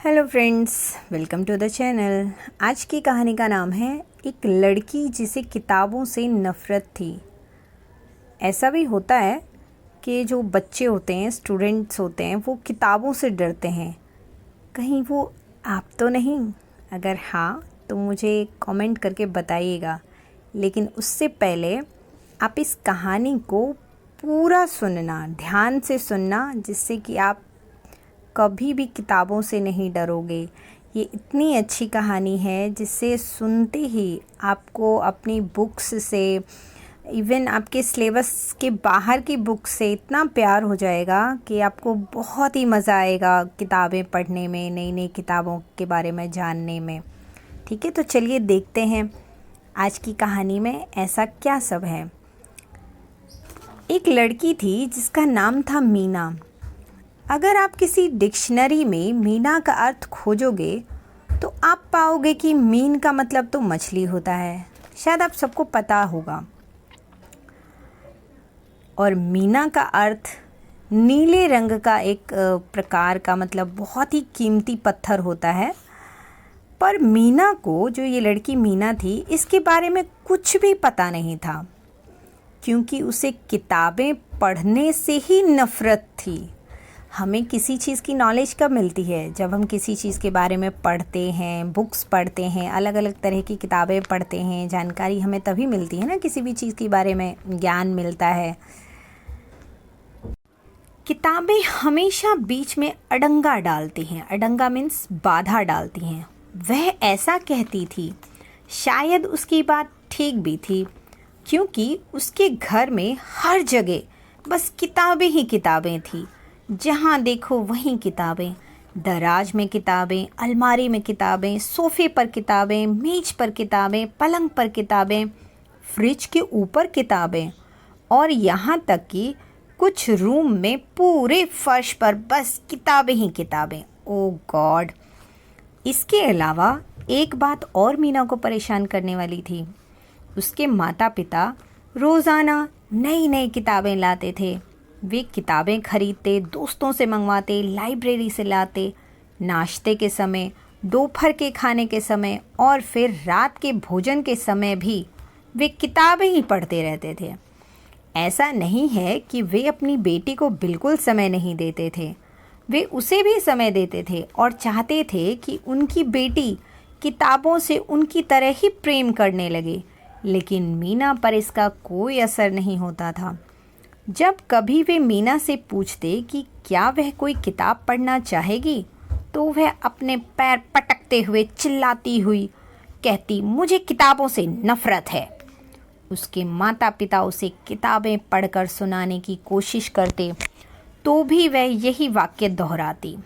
Hello friends, welcome to the channel. आज की कहानी का नाम है एक लड़की जिसे किताबों से नफ़रत थी। ऐसा भी होता है कि जो बच्चे होते हैं, स्टूडेंट्स होते हैं, वो किताबों से डरते हैं। कहीं वो आप तो नहीं? अगर हाँ तो मुझे कमेंट करके बताइएगा। लेकिन उससे पहले आप इस कहानी को पूरा सुनना, ध्यान से सुनना, जिससे कि आप कभी भी किताबों से नहीं डरोगे। ये इतनी अच्छी कहानी है जिससे सुनते ही आपको अपनी बुक्स से, इवन आपके सिलेबस के बाहर की बुक से इतना प्यार हो जाएगा कि आपको बहुत ही मज़ा आएगा किताबें पढ़ने में, नई नई किताबों के बारे में जानने में। ठीक है, तो चलिए देखते हैं आज की कहानी में ऐसा क्या सब है। एक लड़की थी जिसका नाम था मीना। अगर आप किसी डिक्शनरी में मीना का अर्थ खोजोगे तो आप पाओगे कि मीन का मतलब तो मछली होता है। शायद आप सबको पता होगा। और मीना का अर्थ नीले रंग का एक प्रकार का, मतलब बहुत ही कीमती पत्थर होता है। पर मीना को, जो ये लड़की मीना थी, इसके बारे में कुछ भी पता नहीं था, क्योंकि उसे किताबें पढ़ने से ही नफ़रत थी। हमें किसी चीज़ की नॉलेज कब मिलती है? जब हम किसी चीज़ के बारे में पढ़ते हैं, बुक्स पढ़ते हैं, अलग अलग तरह की किताबें पढ़ते हैं, जानकारी हमें तभी मिलती है ना, किसी भी चीज़ के बारे में ज्ञान मिलता है। किताबें हमेशा बीच में अड़ंगा डालती हैं। अड़ंगा मीन्स बाधा डालती हैं। वह ऐसा कहती थी। शायद उसकी बात ठीक भी थी, क्योंकि उसके घर में हर जगह बस किताबें ही किताबें थी। जहाँ देखो वहीं किताबें। दराज में किताबें, अलमारी में किताबें, सोफ़े पर किताबें, मेज पर किताबें, पलंग पर किताबें, फ्रिज के ऊपर किताबें, और यहाँ तक कि कुछ रूम में पूरे फर्श पर बस किताबें ही किताबें। ओ गॉड! इसके अलावा एक बात और मीना को परेशान करने वाली थी। उसके माता पिता रोज़ाना नई नई किताबें लाते थे। वे किताबें खरीदते, दोस्तों से मंगवाते, लाइब्रेरी से लाते। नाश्ते के समय, दोपहर के खाने के समय और फिर रात के भोजन के समय भी वे किताबें ही पढ़ते रहते थे। ऐसा नहीं है कि वे अपनी बेटी को बिल्कुल समय नहीं देते थे। वे उसे भी समय देते थे और चाहते थे कि उनकी बेटी किताबों से उनकी तरह ही प्रेम करने लगे। लेकिन मीना पर इसका कोई असर नहीं होता था। जब कभी वे मीना से पूछते कि क्या वह कोई किताब पढ़ना चाहेगी, तो वह अपने पैर पटकते हुए चिल्लाती हुई कहती, मुझे किताबों से नफ़रत है। उसके माता पिता उसे किताबें पढ़कर सुनाने की कोशिश करते, तो भी वह यही वाक्य दोहराती।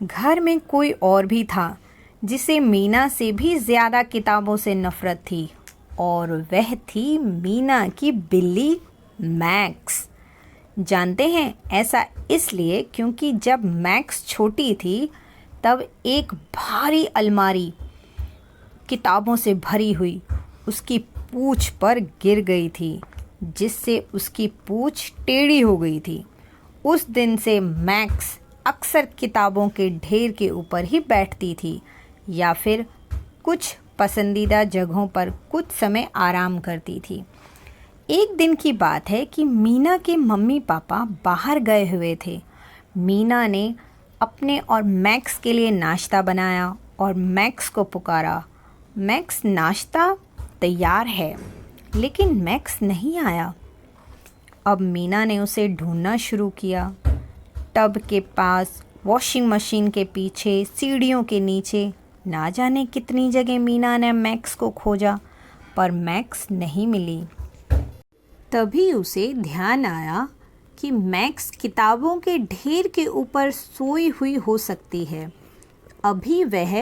घर में कोई और भी था जिसे मीना से भी ज़्यादा किताबों से नफ़रत थी, और वह थी मीना की बिल्ली मैक्स। जानते हैं, ऐसा इसलिए क्योंकि जब मैक्स छोटी थी तब एक भारी अलमारी किताबों से भरी हुई उसकी पूंछ पर गिर गई थी, जिससे उसकी पूंछ टेढ़ी हो गई थी। उस दिन से मैक्स अक्सर किताबों के ढेर के ऊपर ही बैठती थी, या फिर कुछ पसंदीदा जगहों पर कुछ समय आराम करती थी। एक दिन की बात है कि मीना के मम्मी पापा बाहर गए हुए थे। मीना ने अपने और मैक्स के लिए नाश्ता बनाया और मैक्स को पुकारा। मैक्स, नाश्ता तैयार है। लेकिन मैक्स नहीं आया। अब मीना ने उसे ढूंढना शुरू किया। टब के पास, वॉशिंग मशीन के पीछे, सीढ़ियों के नीचे, ना जाने कितनी जगह मीना ने मैक्स को खोजा, पर मैक्स नहीं मिली। तभी उसे ध्यान आया कि मैक्स किताबों के ढेर के ऊपर सोई हुई हो सकती है। अभी वह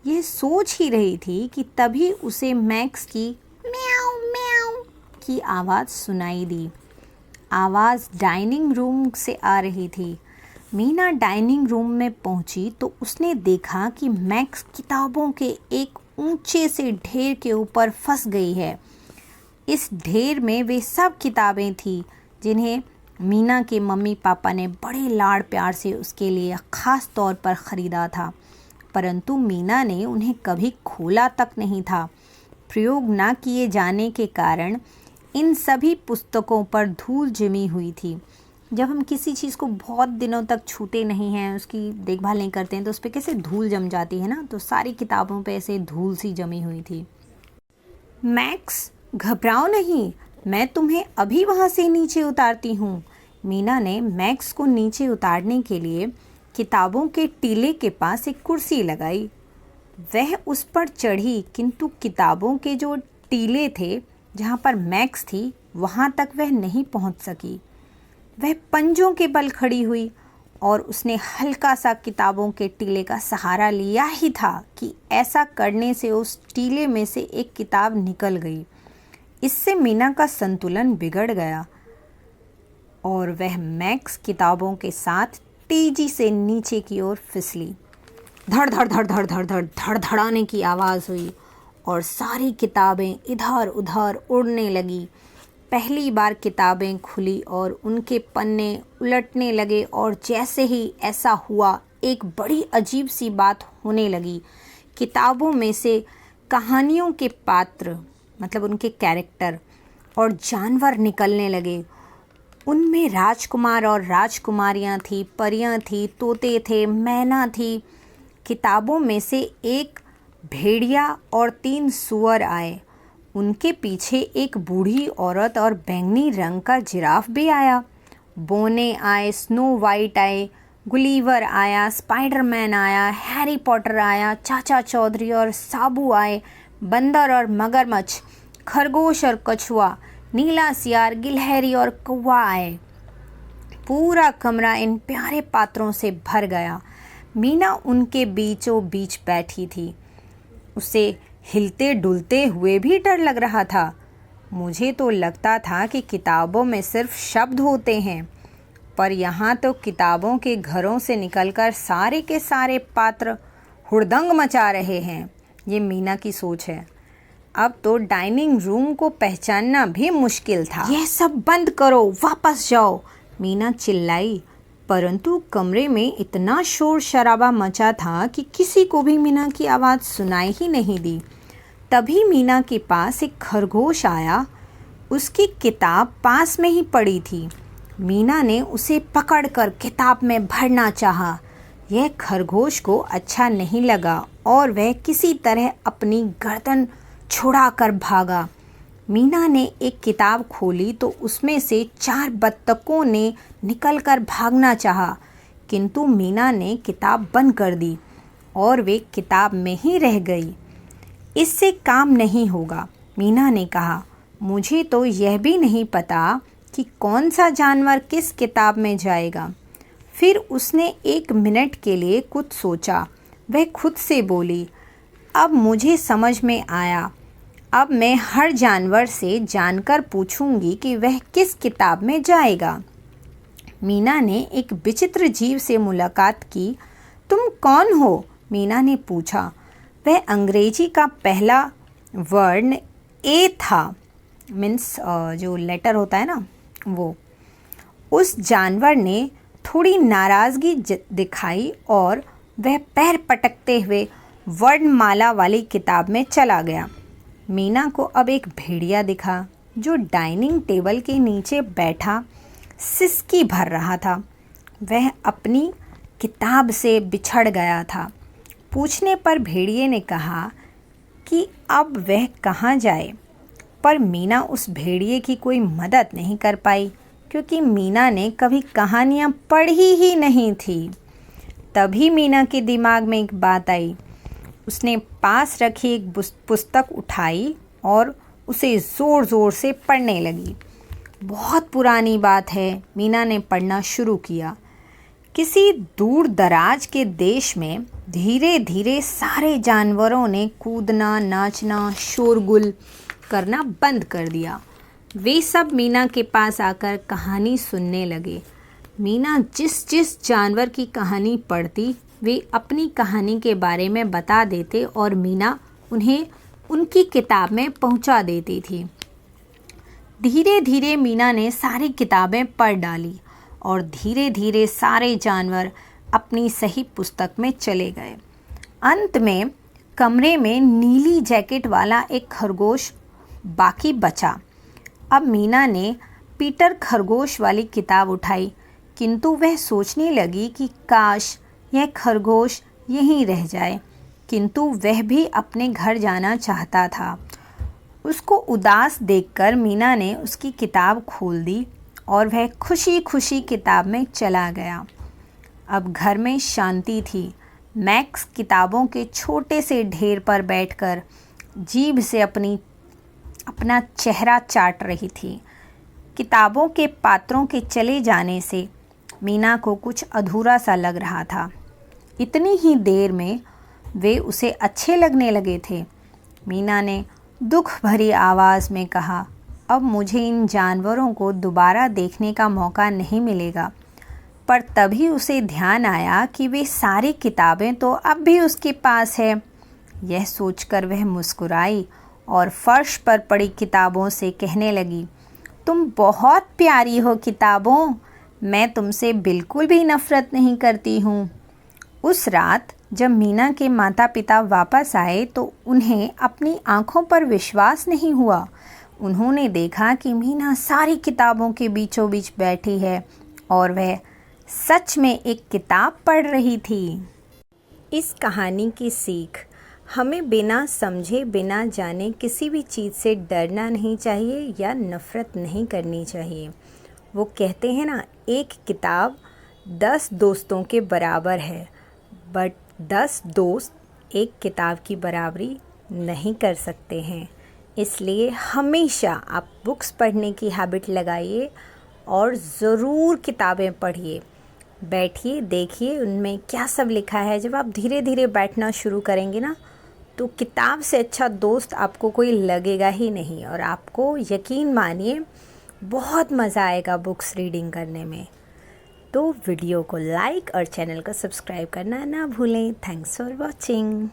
यह सोच ही रही थी कि तभी उसे मैक्स की म्याऊ म्याऊ की आवाज़ सुनाई दी। आवाज़ डाइनिंग रूम से आ रही थी। मीना डाइनिंग रूम में पहुंची तो उसने देखा कि मैक्स किताबों के एक ऊंचे से ढेर के ऊपर फंस गई है। इस ढेर में वे सब किताबें थीं जिन्हें मीना के मम्मी पापा ने बड़े लाड़ प्यार से उसके लिए ख़ास तौर पर ख़रीदा था, परंतु मीना ने उन्हें कभी खोला तक नहीं था। प्रयोग न किए जाने के कारण इन सभी पुस्तकों पर धूल जमी हुई थी। जब हम किसी चीज़ को बहुत दिनों तक छूते नहीं हैं, उसकी देखभाल नहीं करते हैं, तो उस पर कैसे धूल जम जाती है ना, तो सारी किताबों पे ऐसे धूल सी जमी हुई थी। मैक्स, घबराओ नहीं, मैं तुम्हें अभी वहाँ से नीचे उतारती हूँ। मीना ने मैक्स को नीचे उतारने के लिए किताबों के टीले के पास एक कुर्सी लगाई। वह उस पर चढ़ी, किंतु किताबों के जो टीले थे जहाँ पर मैक्स थी, वहाँ तक वह नहीं पहुँच सकी। वह पंजों के बल खड़ी हुई और उसने हल्का सा किताबों के टीले का सहारा लिया ही था कि ऐसा करने से उस टीले में से एक किताब निकल गई। इससे मीना का संतुलन बिगड़ गया और वह मैक्स किताबों के साथ तेजी से नीचे की ओर फिसली। धड़ धड़ धड़ धड़ धड़ धड़ धड़ धड़ाने की आवाज़ हुई और सारी किताबें इधर उधर उड़ने लगी। पहली बार किताबें खुली और उनके पन्ने उलटने लगे और जैसे ही ऐसा हुआ, एक बड़ी अजीब सी बात होने लगी। किताबों में से कहानियों के पात्र, मतलब उनके कैरेक्टर और जानवर निकलने लगे। उनमें राजकुमार और राजकुमारियां थी, परियां थी, तोते थे, मैना थी। किताबों में से एक भेड़िया और 3 सूअर आए। उनके पीछे एक बूढ़ी औरत और बैंगनी रंग का जिराफ भी आया। बोने आए, स्नो वाइट आए, गुलीवर आया, स्पाइडरमैन आया, हैरी पॉटर आया, चाचा चौधरी और साबू आए, बंदर और मगरमच्छ, खरगोश और कछुआ, नीला सियार, गिलहरी और कौवा आए। पूरा कमरा इन प्यारे पात्रों से भर गया। मीना उनके बीचों बीच बैठी थी। उसे हिलते डुलते हुए भी डर लग रहा था। मुझे तो लगता था कि किताबों में सिर्फ शब्द होते हैं, पर यहाँ तो किताबों के घरों से निकलकर सारे के सारे पात्र हुड़दंग मचा रहे हैं। ये मीना की सोच है। अब तो डाइनिंग रूम को पहचानना भी मुश्किल था। यह सब बंद करो, वापस जाओ, मीना चिल्लाई। परंतु कमरे में इतना शोर शराबा मचा था कि किसी को भी मीना की आवाज़ सुनाई ही नहीं दी। तभी मीना के पास एक खरगोश आया। उसकी किताब पास में ही पड़ी थी। मीना ने उसे पकड़कर किताब में भरना चाहा। यह खरगोश को अच्छा नहीं लगा और वह किसी तरह अपनी गर्दन छुड़ाकर भागा। मीना ने एक किताब खोली तो उसमें से 4 बत्तखों ने निकलकर भागना चाहा, किंतु मीना ने किताब बंद कर दी और वे किताब में ही रह गई। इससे काम नहीं होगा, मीना ने कहा। मुझे तो यह भी नहीं पता कि कौन सा जानवर किस किताब में जाएगा। फिर उसने 1 मिनट के लिए कुछ सोचा। वह खुद से बोली, अब मुझे समझ में आया। अब मैं हर जानवर से जानकर पूछूंगी कि वह किस किताब में जाएगा। मीना ने एक विचित्र जीव से मुलाकात की। तुम कौन हो? मीना ने पूछा। वह अंग्रेजी का पहला वर्ण ए था, मीन्स जो लेटर होता है ना वो। उस जानवर ने थोड़ी नाराज़गी दिखाई और वह पैर पटकते हुए वर्णमाला वाली किताब में चला गया। मीना को अब एक भेड़िया दिखा जो डाइनिंग टेबल के नीचे बैठा सिसकी भर रहा था। वह अपनी किताब से बिछड़ गया था। पूछने पर भेड़िए ने कहा कि अब वह कहाँ जाए, पर मीना उस भेड़िए की कोई मदद नहीं कर पाई क्योंकि मीना ने कभी कहानियाँ पढ़ी ही नहीं थी। तभी मीना के दिमाग में एक बात आई। उसने पास रखी एक पुस्तक उठाई और उसे ज़ोर ज़ोर से पढ़ने लगी। बहुत पुरानी बात है, मीना ने पढ़ना शुरू किया। किसी दूर दराज के देश में धीरे धीरे सारे जानवरों ने कूदना, नाचना, शोरगुल करना बंद कर दिया। वे सब मीना के पास आकर कहानी सुनने लगे। मीना जिस जिस जानवर की कहानी पढ़ती वे अपनी कहानी के बारे में बता देते और मीना उन्हें उनकी किताब में पहुंचा देती थी। धीरे धीरे मीना ने सारी किताबें पढ़ डाली और धीरे धीरे सारे जानवर अपनी सही पुस्तक में चले गए। अंत में कमरे में नीली जैकेट वाला एक खरगोश बाकी बचा। अब मीना ने पीटर खरगोश वाली किताब उठाई, किंतु वह सोचने लगी कि काश यह खरगोश यहीं रह जाए, किंतु वह भी अपने घर जाना चाहता था। उसको उदास देखकर मीना ने उसकी किताब खोल दी और वह खुशी खुशी किताब में चला गया। अब घर में शांति थी। मैक्स किताबों के छोटे से ढेर पर बैठकर जीभ से अपना चेहरा चाट रही थी। किताबों के पात्रों के चले जाने से मीना को कुछ अधूरा सा लग रहा था। इतनी ही देर में वे उसे अच्छे लगने लगे थे। मीना ने दुख भरी आवाज़ में कहा, अब मुझे इन जानवरों को दोबारा देखने का मौका नहीं मिलेगा। पर तभी उसे ध्यान आया कि वे सारी किताबें तो अब भी उसके पास है। यह सोचकर वह मुस्कुराई और फर्श पर पड़ी किताबों से कहने लगी, तुम बहुत प्यारी हो किताबों, मैं तुमसे बिल्कुल भी नफ़रत नहीं करती हूँ। उस रात जब मीना के माता पिता वापस आए तो उन्हें अपनी आँखों पर विश्वास नहीं हुआ। उन्होंने देखा कि मीना सारी किताबों के बीचों बीच बैठी है और वह सच में एक किताब पढ़ रही थी। इस कहानी की सीख, हमें बिना समझे बिना जाने किसी भी चीज़ से डरना नहीं चाहिए या नफ़रत नहीं करनी चाहिए। वो कहते हैं ना, एक किताब 10 दोस्तों के बराबर है, बट 10 दोस्त एक किताब की बराबरी नहीं कर सकते हैं। इसलिए हमेशा आप बुक्स पढ़ने की हैबिट लगाइए और ज़रूर किताबें पढ़िए। बैठिए, देखिए उनमें क्या सब लिखा है। जब आप धीरे धीरे बैठना शुरू करेंगे ना, तो किताब से अच्छा दोस्त आपको कोई लगेगा ही नहीं और आपको यकीन मानिए बहुत मज़ा आएगा बुक्स रीडिंग करने में। तो वीडियो को लाइक और चैनल को सब्सक्राइब करना ना भूलें। Thanks for watching.